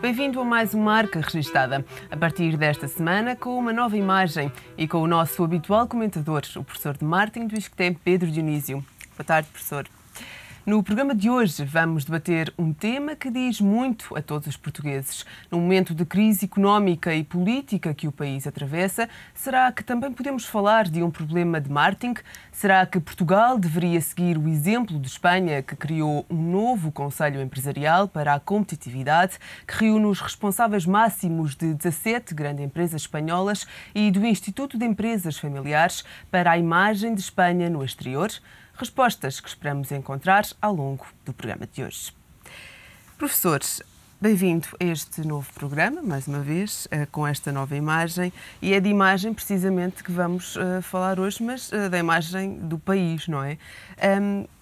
Bem-vindo a mais uma Marca Registada. A partir desta semana, com uma nova imagem e com o nosso habitual comentador, o professor de marketing do ISCTE, Pedro Dionísio. Boa tarde, professor. No programa de hoje vamos debater um tema que diz muito a todos os portugueses. No momento de crise económica e política que o país atravessa, será que também podemos falar de um problema de marketing? Será que Portugal deveria seguir o exemplo de Espanha, que criou um novo Conselho Empresarial para a Competitividade, que reúne os responsáveis máximos de 17 grandes empresas espanholas e do Instituto de Empresas Familiares para a imagem de Espanha no exterior? Respostas que esperamos encontrar ao longo do programa de hoje. Professor, bem-vindo a este novo programa, mais uma vez, com esta nova imagem. E é de imagem, precisamente, que vamos falar hoje, mas da imagem do país, não é?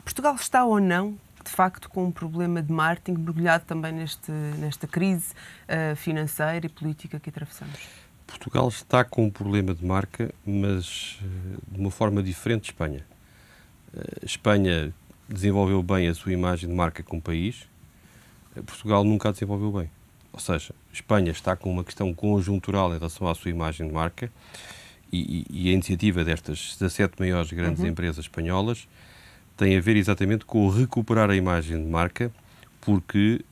Portugal está ou não, de facto, com um problema de marketing, mergulhado também nesta crise financeira e política que atravessamos? Portugal está com um problema de marca, mas de uma forma diferente de Espanha. Espanha desenvolveu bem a sua imagem de marca como país, Portugal nunca a desenvolveu bem. Ou seja, Espanha está com uma questão conjuntural em relação à sua imagem de marca e a iniciativa destas 17 maiores grandes empresas espanholas tem a ver exatamente com recuperar a imagem de marca, porque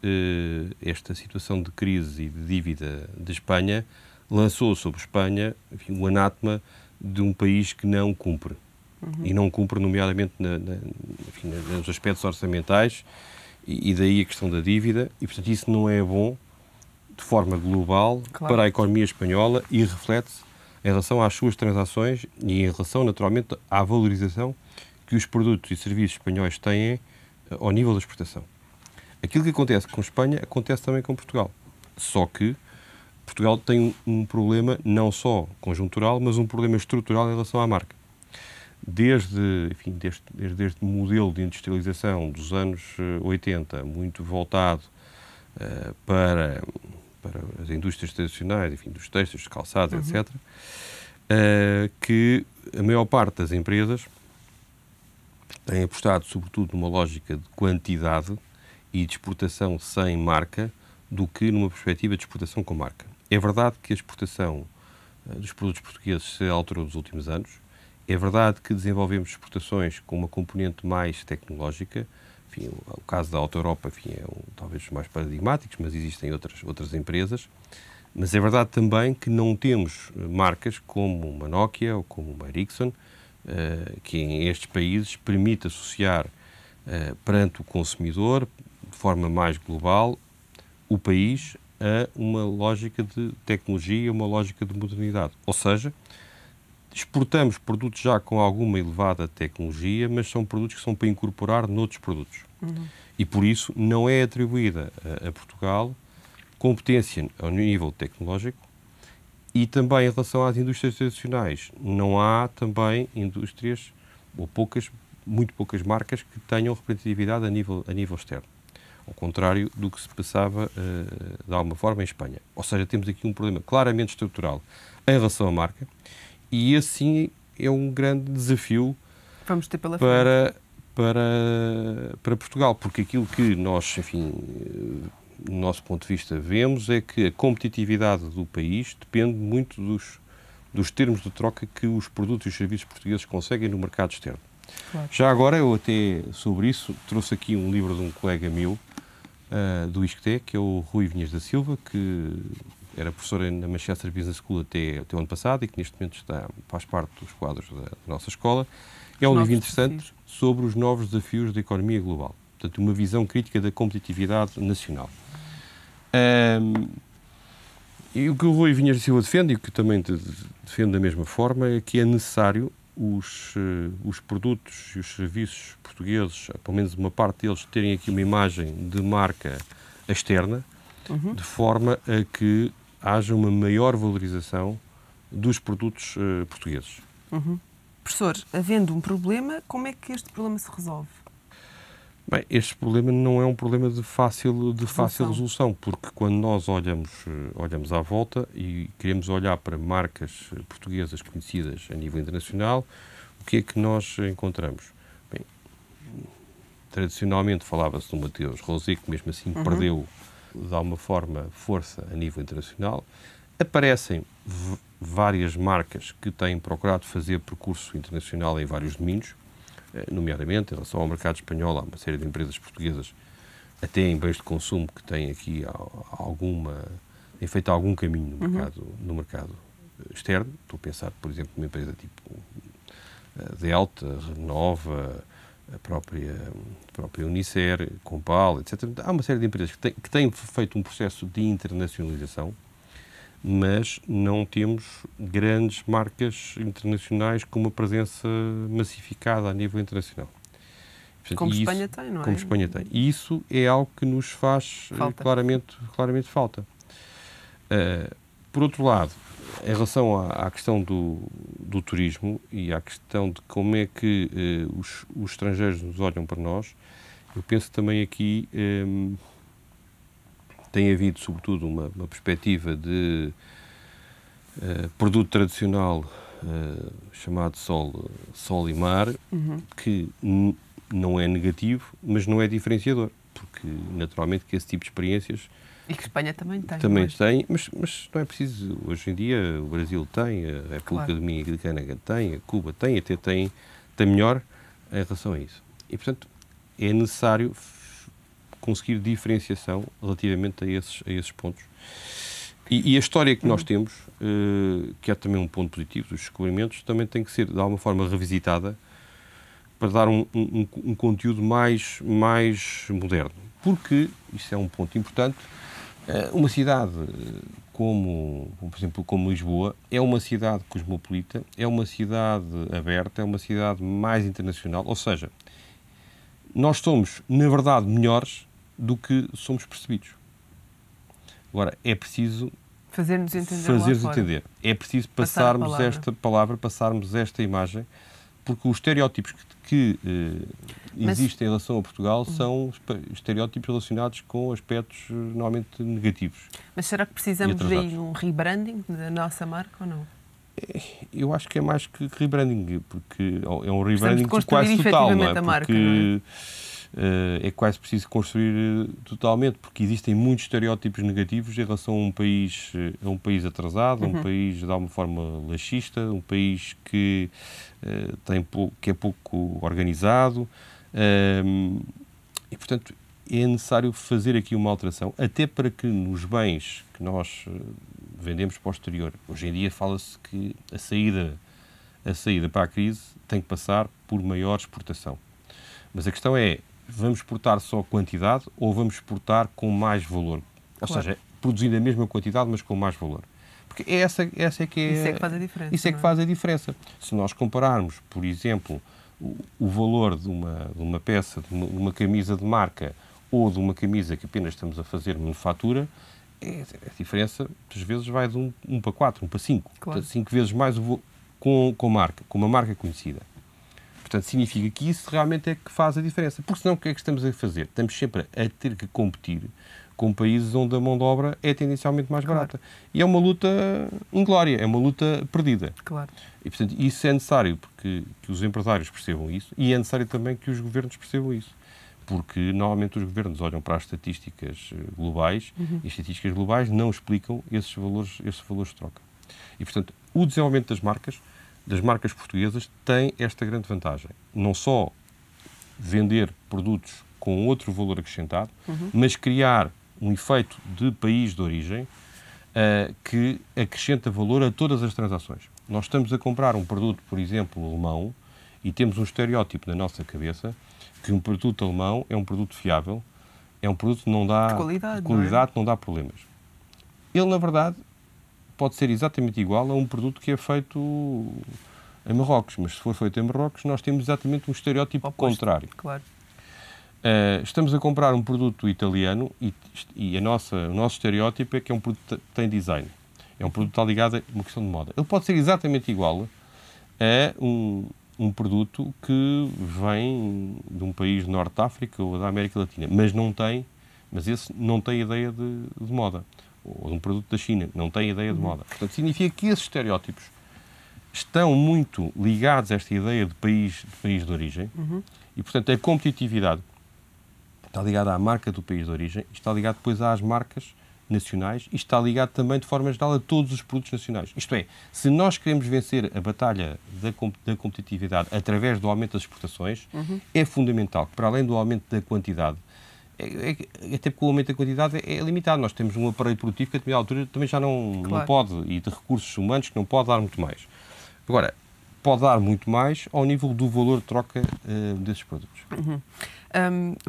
esta situação de crise e de dívida de Espanha lançou sobre Espanha, enfim, o anátema de um país que não cumpre. E não cumpre, nomeadamente, nos aspectos orçamentais, e daí a questão da dívida, e, portanto, isso não é bom, de forma global, claro, para a economia espanhola e reflete-se em relação às suas transações e em relação, naturalmente, à valorização que os produtos e serviços espanhóis têm ao nível da exportação. Aquilo que acontece com Espanha acontece também com Portugal, só que Portugal tem um problema não só conjuntural, mas um problema estrutural em relação à marca. Desde o modelo de industrialização dos anos 80, muito voltado para as indústrias tradicionais, enfim, dos têxteis, dos calçados, etc., que a maior parte das empresas tem apostado, sobretudo, numa lógica de quantidade e de exportação sem marca, do que numa perspectiva de exportação com marca. É verdade que a exportação dos produtos portugueses se alterou nos últimos anos. É verdade que desenvolvemos exportações com uma componente mais tecnológica. Enfim, o caso da Auto Europa, enfim, é talvez dos mais paradigmáticos, mas existem outras empresas. Mas é verdade também que não temos marcas como uma Nokia ou como uma Ericsson, que em estes países permite associar perante o consumidor, de forma mais global, o país a uma lógica de tecnologia, uma lógica de modernidade. Ou seja, exportamos produtos já com alguma elevada tecnologia, mas são produtos que são para incorporar noutros produtos. E, por isso, não é atribuída a Portugal competência ao nível tecnológico e também em relação às indústrias tradicionais. Não há também indústrias, ou muito poucas marcas que tenham representatividade a nível externo. Ao contrário do que se passava, de alguma forma, em Espanha. Ou seja, temos aqui um problema claramente estrutural em relação à marca. E esse, sim, é um grande desafio Vamos ter pela para Portugal, porque aquilo que nós, enfim, do nosso ponto de vista, vemos é que a competitividade do país depende muito dos termos de troca que os produtos e os serviços portugueses conseguem no mercado externo. Claro. Já agora, eu até, sobre isso, trouxe aqui um livro de um colega meu, do ISCTE, que é o Rui Vinhas da Silva, que era professor na Manchester Business School até o ano passado e que neste momento faz parte dos quadros da nossa escola. É um livro interessante sobre os novos desafios da economia global. Portanto, uma visão crítica da competitividade nacional. E o que o Rui Vinhas da Silva defende, e o que também defende da mesma forma, é que é necessário os produtos e os serviços portugueses, pelo menos uma parte deles, terem aqui uma imagem de marca externa, de forma a que haja uma maior valorização dos produtos portugueses. Professor, havendo um problema, como é que este problema se resolve? Bem, este problema não é um problema de fácil resolução, porque quando nós olhamos à volta e queremos olhar para marcas portuguesas conhecidas a nível internacional, o que é que nós encontramos? Bem, tradicionalmente falava-se do Mateus Rosé, que mesmo assim perdeu, de alguma forma, força a nível internacional. Aparecem várias marcas que têm procurado fazer percurso internacional em vários domínios, nomeadamente em relação ao mercado espanhol. Há uma série de empresas portuguesas, até em bens de consumo, que têm aqui têm feito algum caminho no mercado externo. Estou a pensar, por exemplo, numa empresa tipo Delta, Renova, a própria Unicer, Compal, etc. Há uma série de empresas que têm feito um processo de internacionalização, mas não temos grandes marcas internacionais com uma presença massificada a nível internacional. Portanto, como Espanha tem, não é? Como Espanha tem. E isso é algo que nos faz claramente falta. Por outro lado, em relação à questão do turismo e à questão de como é que os estrangeiros nos olham para nós, eu penso também aqui tem havido, sobretudo, uma perspectiva de produto tradicional chamado sol e mar, que não é negativo, mas não é diferenciador, porque, naturalmente, que esse tipo de experiências... E que Espanha também tem. Também tem, mas não é preciso. Hoje em dia o Brasil tem, a República Dominicana tem, a Cuba tem, até tem melhor em relação a isso. E, portanto, é necessário conseguir diferenciação relativamente a esses pontos. E a história que nós temos, que é também um ponto positivo dos descobrimentos, também tem que ser, de alguma forma, revisitada para dar um conteúdo mais moderno. Porque, isso é um ponto importante, uma cidade por exemplo, como Lisboa, é uma cidade cosmopolita, é uma cidade aberta, é uma cidade mais internacional. Ou seja, nós somos, na verdade, melhores do que somos percebidos. Agora, é preciso fazer-nos entender. É preciso passarmos esta palavra, passarmos esta imagem, porque os estereótipos que existem em relação a Portugal são estereótipos relacionados com aspectos normalmente negativos. Mas será que precisamos de um rebranding da nossa marca ou não? Eu acho que é mais que rebranding, porque é um rebranding quase total, não é? Porque é quase preciso construir totalmente, porque existem muitos estereótipos negativos em relação a um país atrasado, a um país de alguma forma laxista, um país que é pouco organizado, e portanto é necessário fazer aqui uma alteração, até para que nos bens que nós vendemos para o exterior, hoje em dia fala-se que a saída para a crise tem que passar por maior exportação. Mas a questão é, vamos exportar só quantidade ou vamos exportar com mais valor? Ou seja, produzindo a mesma quantidade, mas com mais valor. Porque essa é que é... Isso é que faz a diferença. Isso é que faz a diferença. Se nós compararmos, por exemplo, o valor de uma peça, de uma camisa de marca ou de uma camisa que apenas estamos a fazer manufatura, a diferença, muitas vezes, vai de 1 para 4, 1 para 5. Claro. Portanto, 5 vezes mais com uma marca conhecida. Portanto, significa que isso realmente é que faz a diferença. Porque senão o que é que estamos a fazer? Estamos sempre a ter que competir com países onde a mão de obra é tendencialmente mais barata. E é uma luta inglória, é uma luta perdida. Claro. E, portanto, isso é necessário que os empresários percebam isso e é necessário também que os governos percebam isso. Porque, normalmente, os governos olham para as estatísticas globais e as estatísticas globais não explicam esses valores de troca. E, portanto, o desenvolvimento das marcas portuguesas tem esta grande vantagem. Não só vender produtos com outro valor acrescentado, mas criar um efeito de país de origem que acrescenta valor a todas as transações. Nós estamos a comprar um produto, por exemplo, alemão, e temos um estereótipo na nossa cabeça que um produto alemão é um produto fiável, é um produto que não dá qualidade, não dá problemas. Ele, na verdade, pode ser exatamente igual a um produto que é feito em Marrocos, mas se for feito em Marrocos, nós temos exatamente um estereótipo contrário. Claro. Estamos a comprar um produto italiano e o nosso estereótipo é que é um produto que tem design. É um produto que está ligado a uma questão de moda. Ele pode ser exatamente igual a um produto que vem de um país de Norte de África ou da América Latina, mas esse não tem ideia de moda. Ou de um produto da China, não tem ideia de moda. Portanto, significa que esses estereótipos estão muito ligados a esta ideia de país de origem e, portanto, a competitividade está ligado à marca do país de origem, e está ligado depois às marcas nacionais e está ligado também, de forma geral, a todos os produtos nacionais. Isto é, se nós queremos vencer a batalha da competitividade através do aumento das exportações, é fundamental que, para além do aumento da quantidade, até porque o aumento da quantidade é limitado. Nós temos um aparelho produtivo que, a determinada altura, também já não pode, e de recursos humanos, que não pode dar muito mais. Agora, pode dar muito mais ao nível do valor de troca desses produtos.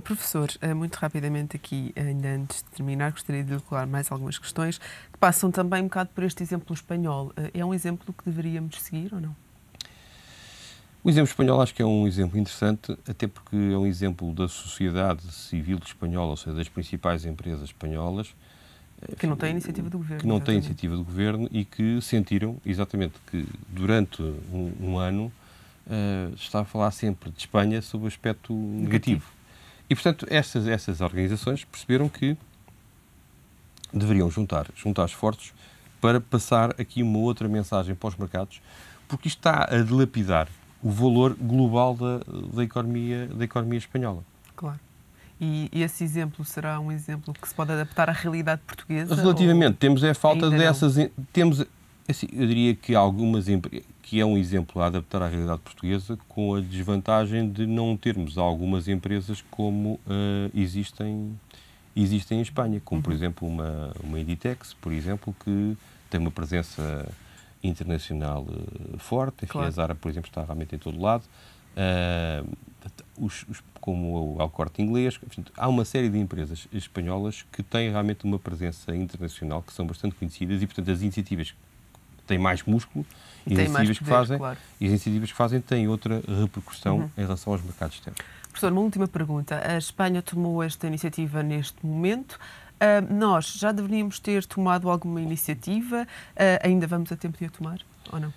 Professor, muito rapidamente aqui, ainda antes de terminar, gostaria de lhe colocar mais algumas questões que passam também um bocado por este exemplo espanhol. É um exemplo que deveríamos seguir ou não? O exemplo espanhol acho que é um exemplo interessante, até porque é um exemplo da sociedade civil espanhola, ou seja, das principais empresas espanholas. Que não tem iniciativa do governo. Que não tem iniciativa do governo e que sentiram, exatamente, que durante um ano está a falar sempre de Espanha sob o aspecto negativo. E, portanto, essas organizações perceberam que deveriam juntar esforços para passar aqui uma outra mensagem para os mercados, porque isto está a dilapidar o valor global da economia espanhola. Claro. E esse exemplo será um exemplo que se pode adaptar à realidade portuguesa? Relativamente, temos a falta dessas... Assim, eu diria que que é um exemplo a adaptar à realidade portuguesa, com a desvantagem de não termos algumas empresas como existem em Espanha, como por exemplo uma Inditex, por exemplo, que tem uma presença internacional forte. Enfim, a Zara, por exemplo, está realmente em todo lado. Como o Corte Inglês. Portanto, há uma série de empresas espanholas que têm realmente uma presença internacional, que são bastante conhecidas e, portanto, as iniciativas têm mais músculo e as iniciativas que fazem têm outra repercussão em relação aos mercados externos. Professor, uma última pergunta. A Espanha tomou esta iniciativa neste momento. Nós já deveríamos ter tomado alguma iniciativa? Ainda vamos a tempo de a tomar ou não?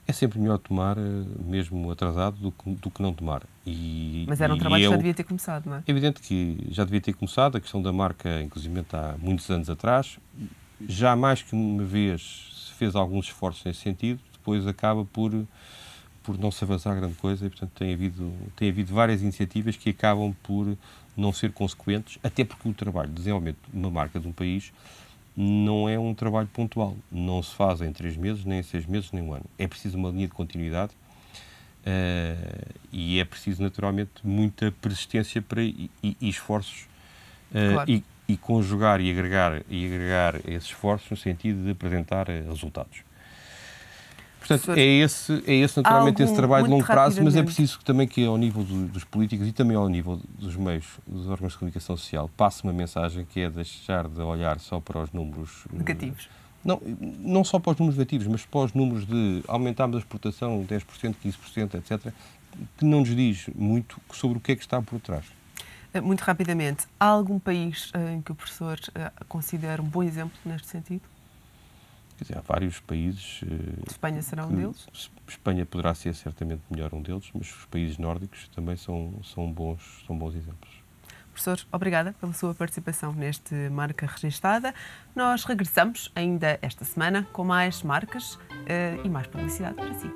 É sempre melhor tomar, mesmo atrasado, do que não tomar. Mas era um trabalho que já devia ter começado, não é? É evidente que já devia ter começado. A questão da marca, inclusive, há muitos anos atrás. Já mais que uma vez se fez alguns esforços nesse sentido, depois acaba por não se avançar grande coisa e, portanto, tem havido várias iniciativas que acabam por não ser consequentes, até porque o trabalho de desenvolvimento de uma marca de um país não é um trabalho pontual. Não se faz em 3 meses, nem em 6 meses, nem um ano. É preciso uma linha de continuidade e é preciso, naturalmente, muita persistência e esforços e conjugar e agregar esses esforços no sentido de apresentar resultados. Portanto, é esse naturalmente, esse trabalho de longo prazo, mas é preciso também que, ao nível dos políticos e também ao nível dos meios, dos órgãos de comunicação social, passe uma mensagem que é deixar de olhar só para os números negativos. Não só para os números negativos, mas para os números de aumentarmos a exportação 10%, 15%, etc., que não nos diz muito sobre o que é que está por trás. Muito rapidamente, há algum país em que o professor considera um bom exemplo neste sentido? Quer dizer, há vários países... Espanha será um deles? Espanha poderá ser certamente melhor um deles, mas os países nórdicos também são bons exemplos. Professor, obrigada pela sua participação neste Marca Registada. Nós regressamos ainda esta semana com mais marcas e mais publicidade para si.